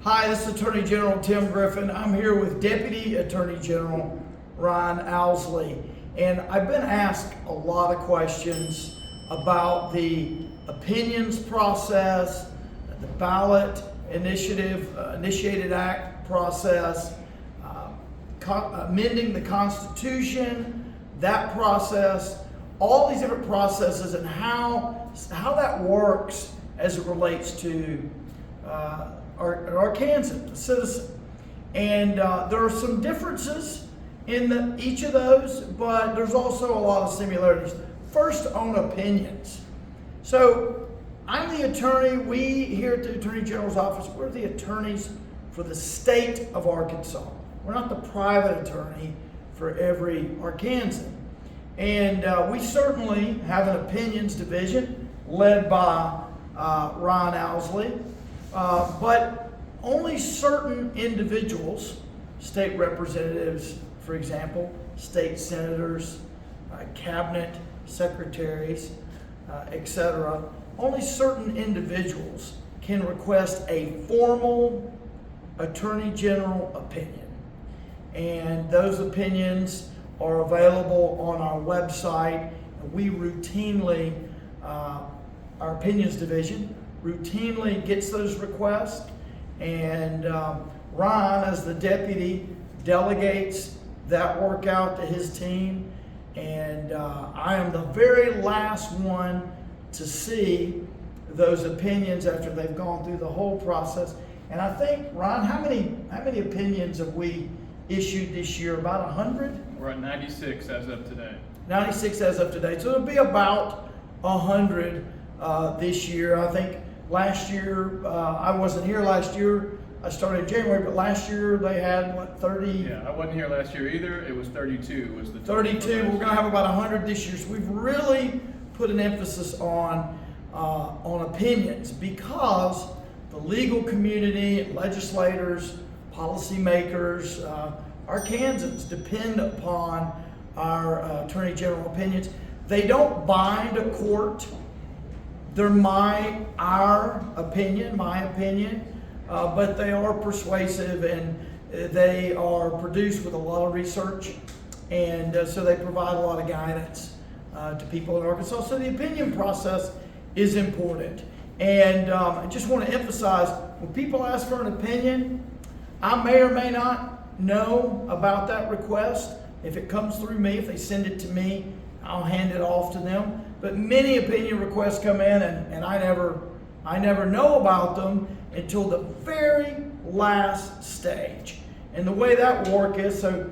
Hi, this is Attorney General Tim Griffin. I'm here with Deputy Attorney General Griffin and Owsley. And I've been asked a lot of questions about the opinions process, the ballot initiated act process, amending the Constitution, that process, all these different processes and how that works as it relates to our Kansas citizen. And there are some differences in each of those, but there's also a lot of similarities. First, on opinions. So I'm the attorney. We here at the Attorney General's office, we're the attorneys for the state of Arkansas. We're not the private attorney for every Arkansan. And we certainly have an opinions division led by Griffin and Owsley, but only certain individuals, state representatives, for example, state senators, cabinet secretaries, etc., only certain individuals can request a formal Attorney General opinion. And those opinions are available on our website. We routinely, our opinions division routinely gets those requests, and Ron, as the deputy, delegates that work out to his team, and I am the very last one to see those opinions after they've gone through the whole process. And I think, Ron, how many opinions have we issued this year? About 100? We're at 96 as of today. 96 as of today. So it'll be about 100 this year. I think last year, I wasn't here last year. I started in January, but last year they had, what, 30? Yeah, I wasn't here last year either. It was 32 was the 32. We're going to have about 100 this year. So we've really put an emphasis on opinions, because the legal community, legislators, policymakers, Arkansans depend upon our Attorney General opinions. They don't bind a court. They're our opinion, my opinion, but they are persuasive, and they are produced with a lot of research, and so they provide a lot of guidance to people in Arkansas. So the opinion process is important. And I just want to emphasize, when people ask for an opinion, I may or may not know about that request. If it comes through me, if they send it to me, I'll hand it off to them. But many opinion requests come in, and I never know about them until the very last stage. And the way that will work is, so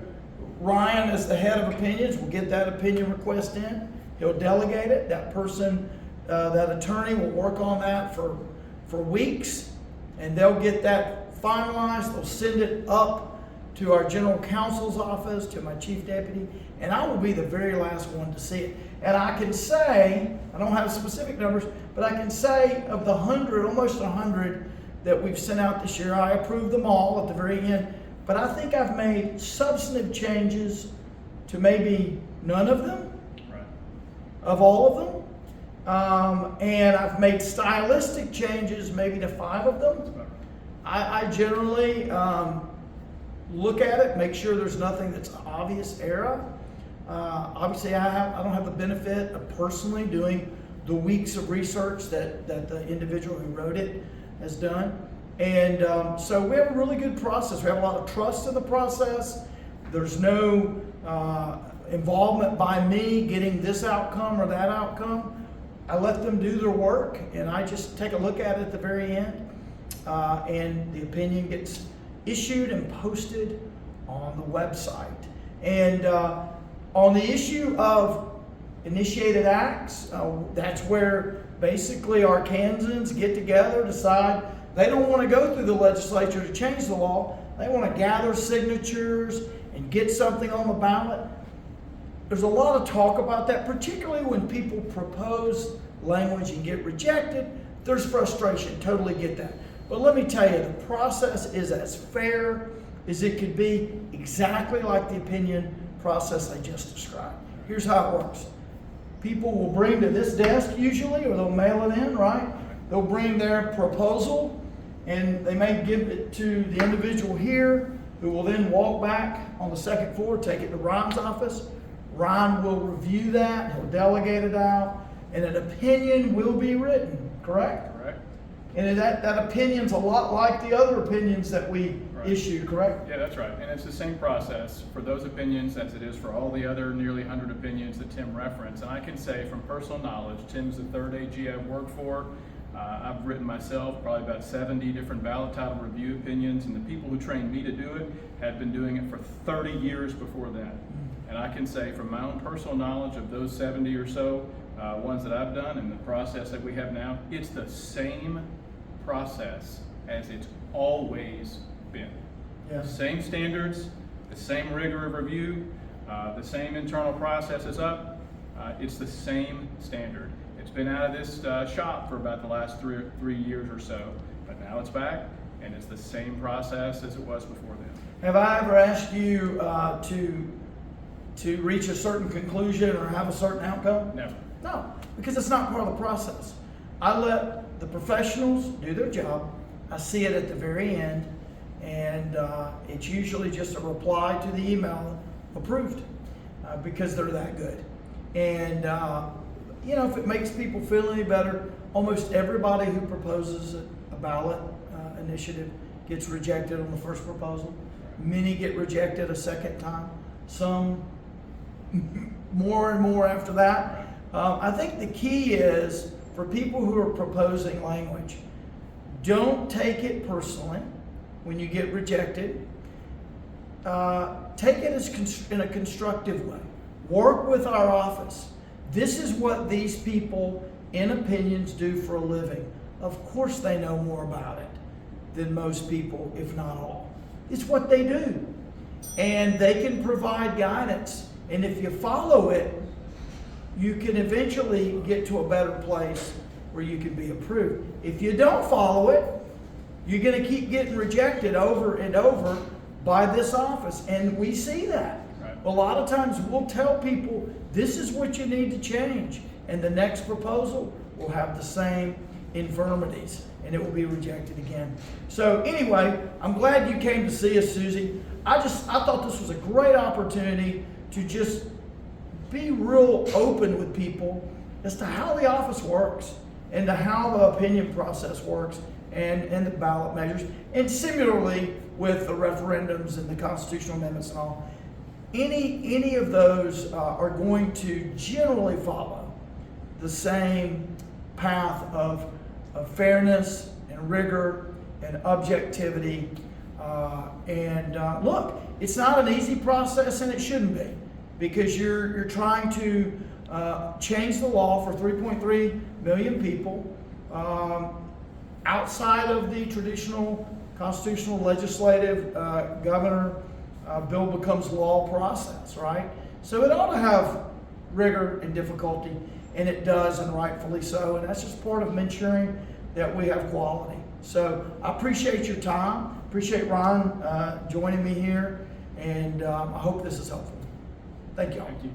Ryan, as the head of opinions, will get that opinion request in. He'll delegate it. That person, that attorney, will work on that for weeks, and they'll get that finalized. They'll send it up to our general counsel's office, to my chief deputy, and I will be the very last one to see it. And I can say, I don't have specific numbers, but I can say of the 100, almost 100 that we've sent out this year, I approved them all at the very end. But I think I've made substantive changes to maybe none of them, Right. of all of them. And I've made stylistic changes maybe to 5 of them. I generally look at it, make sure there's nothing that's obvious error. Obviously, I don't have the benefit of personally doing the weeks of research that the individual who wrote it has done. And so we have a really good process. We have a lot of trust in the process. There's no involvement by me getting this outcome or that outcome. I let them do their work, and I just take a look at it at the very end. And the opinion gets issued and posted on the website. And on the issue of initiated acts, that's where basically Arkansans get together, decide they don't want to go through the legislature to change the law. They want to gather signatures and get something on the ballot. There's a lot of talk about that, particularly when people propose language and get rejected. There's frustration, totally get that. But let me tell you, the process is as fair as it could be, exactly like the opinion process I just described. Here's how it works. People will bring to this desk usually, or they'll mail it in, right? They'll bring their proposal, and they may give it to the individual here, who will then walk back on the second floor, take it to Ryan's office. Ryan will review that, he'll delegate it out, and an opinion will be written, correct? Correct. And that opinion's a lot like the other opinions that we Right. issue, correct? Yeah, that's right. And it's the same process for those opinions as it is for all the other nearly 100 opinions that Tim referenced. And I can say from personal knowledge, Tim's the third AG I've worked for. I've written myself probably about 70 different ballot title review opinions, and the people who trained me to do it had been doing it for 30 years before that. And I can say from my own personal knowledge of those 70 or so ones that I've done and the process that we have now, it's the same process as it's always been. Yeah. Same standards, the same rigor of review, the same internal processes up. It's the same standard. It's been out of this shop for about the last three years or so, but now it's back, and it's the same process as it was before then. Have I ever asked you to reach a certain conclusion or have a certain outcome? Never. No, because it's not part of the process. I let the professionals do their job. I see it at the very end, and it's usually just a reply to the email, approved, because they're that good. And if it makes people feel any better, almost everybody who proposes a ballot initiative gets rejected on the first proposal. Many get rejected a second time. Some more and more after that. I think the key is for people who are proposing language, don't take it personally when you get rejected. Take it in a constructive way. Work with our office. This is what these people in opinions do for a living. Of course they know more about it than most people, if not all. It's what they do. And they can provide guidance. And if you follow it, you can eventually get to a better place where you can be approved. If you don't follow it, you're going to keep getting rejected over and over by this office. And we see that. Right. A lot of times we'll tell people, this is what you need to change. And the next proposal will have the same infirmities and it will be rejected again. So anyway, I'm glad you came to see us, Susie. I thought this was a great opportunity to just be real open with people as to how the office works and to how the opinion process works and the ballot measures. And similarly with the referendums and the constitutional amendments and all. Any of those are going to generally follow the same path of fairness and rigor and objectivity. Look, it's not an easy process, and it shouldn't be, because you're trying to change the law for 3.3 million people outside of the traditional constitutional legislative governor bill becomes law process, right? So it ought to have rigor and difficulty, and it does, and rightfully so. And that's just part of ensuring that we have quality. So I appreciate your time. Appreciate Ron joining me here, and I hope this is helpful. Thank you all. Thank you.